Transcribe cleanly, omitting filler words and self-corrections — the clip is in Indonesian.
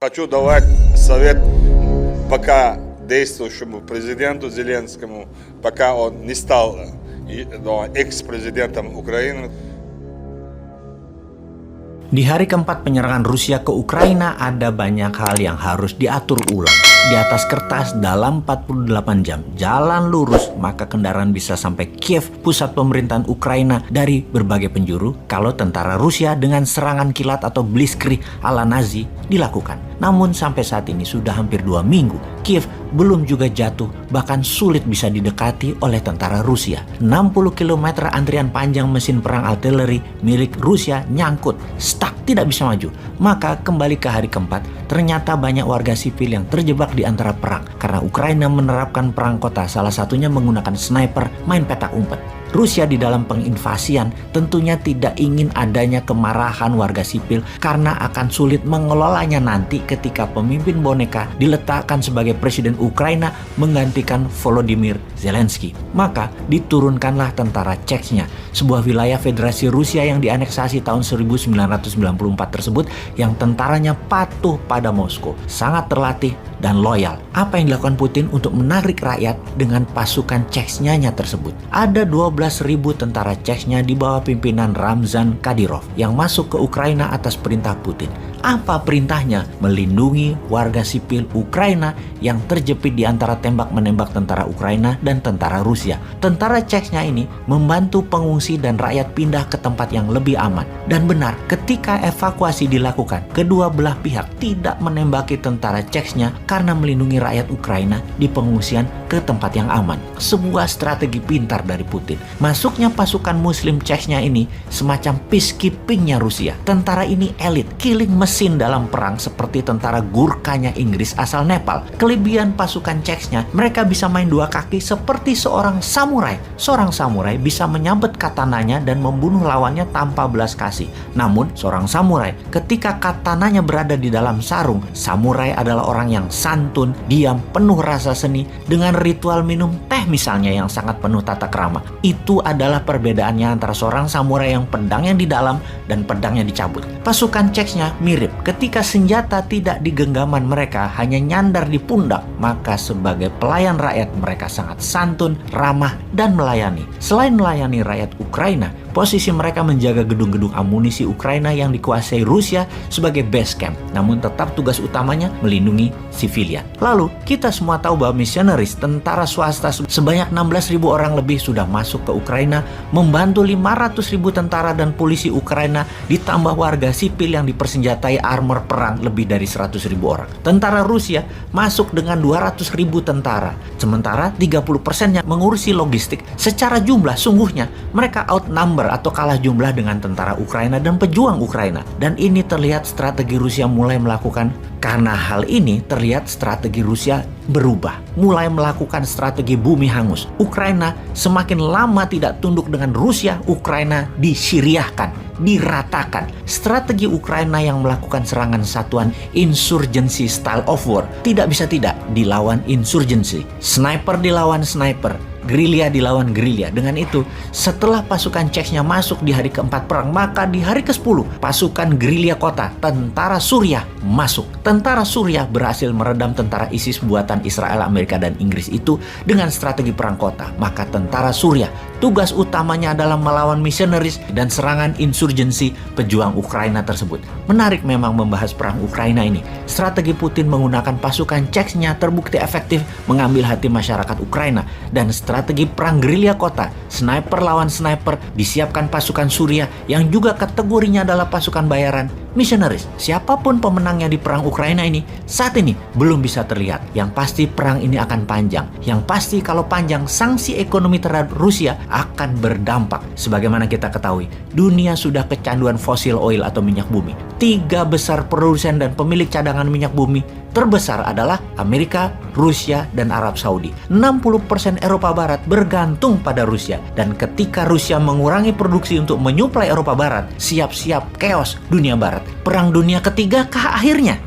Хочу давать совет пока действующему президенту Зеленскому, пока он не стал экс-президентом Украины. Di hari keempat penyerangan Rusia ke Ukraina ada banyak hal yang harus diatur ulang. Di atas kertas dalam 48 jam jalan lurus maka kendaraan bisa sampai Kiev, pusat pemerintahan Ukraina dari berbagai penjuru kalau tentara Rusia dengan serangan kilat atau blitzkrieg ala Nazi dilakukan. Namun sampai saat ini sudah hampir 2 minggu Kiev belum juga jatuh, bahkan sulit bisa didekati oleh tentara Rusia. 60 km antrian panjang mesin perang artileri milik Rusia nyangkut, stuck, tidak bisa maju. Maka kembali ke hari keempat, ternyata banyak warga sipil yang terjebak di antara perang karena Ukraina menerapkan perang kota, salah satunya menggunakan sniper main petak umpet. Rusia di dalam penginvasian tentunya tidak ingin adanya kemarahan warga sipil karena akan sulit mengelolanya nanti ketika pemimpin boneka diletakkan sebagai presiden Ukraina menggantikan Volodymyr Zelensky. Maka diturunkanlah tentara Chechnya, sebuah wilayah Federasi Rusia yang dianeksasi tahun 1994 tersebut yang tentaranya patuh pada Moskow, sangat terlatih dan loyal. Apa yang dilakukan Putin untuk menarik rakyat dengan pasukan Chechnya tersebut? Ada 12.000 tentara Chechnya di bawah pimpinan Ramzan Kadyrov yang masuk ke Ukraina atas perintah Putin. Apa perintahnya? Melindungi warga sipil Ukraina yang terjepit di antara tembak-menembak tentara Ukraina dan tentara Rusia. Tentara Chechnya ini membantu pengungsi dan rakyat pindah ke tempat yang lebih aman. Dan benar, ketika evakuasi dilakukan, kedua belah pihak tidak menembaki tentara Chechnya karena melindungi rakyat Ukraina di pengungsian ke tempat yang aman. Sebuah strategi pintar dari Putin. Masuknya pasukan Muslim Chechnya ini semacam peacekeepingnya Rusia. Tentara ini elit, killing mesin dalam perang seperti tentara Gurkhanya Inggris asal Nepal. Kelebihan pasukan Chechnya, mereka bisa main dua kaki seperti seorang samurai. Seorang samurai bisa menyabet katananya dan membunuh lawannya tanpa belas kasih. Namun, seorang samurai ketika katananya berada di dalam sarung, samurai adalah orang yang santun, diam, penuh rasa seni dengan ritual minum teh misalnya yang sangat penuh tata krama. Itu adalah perbedaannya antara seorang samurai yang pedangnya di dalam dan pedangnya dicabut. Pasukan Chechnya mirip. Ketika senjata tidak di genggaman mereka, hanya nyandar di pundak, maka sebagai pelayan rakyat mereka sangat santun, ramah, dan melayani. Selain melayani rakyat Ukraina, posisi mereka menjaga gedung-gedung amunisi Ukraina yang dikuasai Rusia sebagai base camp. Namun tetap tugas utamanya melindungi sivilian. Lalu, kita semua tahu bahwa misionaris tentara swasta sebanyak 16.000 orang lebih sudah masuk ke Ukraina, membantu 500.000 tentara dan polisi Ukraina, ditambah warga sipil yang dipersenjatai armor perang lebih dari 100.000 orang. Tentara Rusia masuk dengan 200.000 tentara. Sementara 30%-nya mengurusi logistik. Secara jumlah, sungguhnya mereka outnumber atau kalah jumlah dengan tentara Ukraina dan pejuang Ukraina. Dan ini terlihat strategi Rusia mulai melakukan. Karena hal ini terlihat strategi Rusia berubah, mulai melakukan strategi bumi hangus. Ukraina semakin lama tidak tunduk dengan Rusia, Ukraina disiriahkan, diratakan. Strategi Ukraina yang melakukan serangan satuan insurgency style of war tidak bisa tidak dilawan insurgency. Sniper dilawan sniper, gerilya dilawan gerilya. Dengan itu, setelah pasukan Chechnya masuk di hari keempat perang, maka di hari ke-10 pasukan gerilya kota, tentara Suriah masuk. Tentara Suriah berhasil meredam tentara ISIS buatan Israel, Amerika, dan Inggris itu dengan strategi perang kota. Maka tentara Suriah tugas utamanya adalah melawan misionaris dan serangan insurgensi pejuang Ukraina tersebut. Menarik memang membahas perang Ukraina ini. Strategi Putin menggunakan pasukan Chechnya terbukti efektif mengambil hati masyarakat Ukraina, dan strategi perang gerilya kota, sniper lawan sniper, disiapkan pasukan Suriah yang juga kategorinya adalah pasukan bayaran misionaris. Siapapun pemenangnya di perang Ukraina ini saat ini belum bisa terlihat. Yang pasti perang ini akan panjang. Yang pasti kalau panjang, sanksi ekonomi terhadap Rusia akan berdampak. Sebagaimana kita ketahui, dunia sudah kecanduan fosil oil atau minyak bumi. 3 besar produsen dan pemilik cadangan minyak bumi terbesar adalah Amerika, Rusia, dan Arab Saudi. 60% Eropa Barat bergantung pada Rusia. Dan ketika Rusia mengurangi produksi untuk menyuplai Eropa Barat, siap-siap chaos dunia Barat. Perang dunia ketiga kah akhirnya?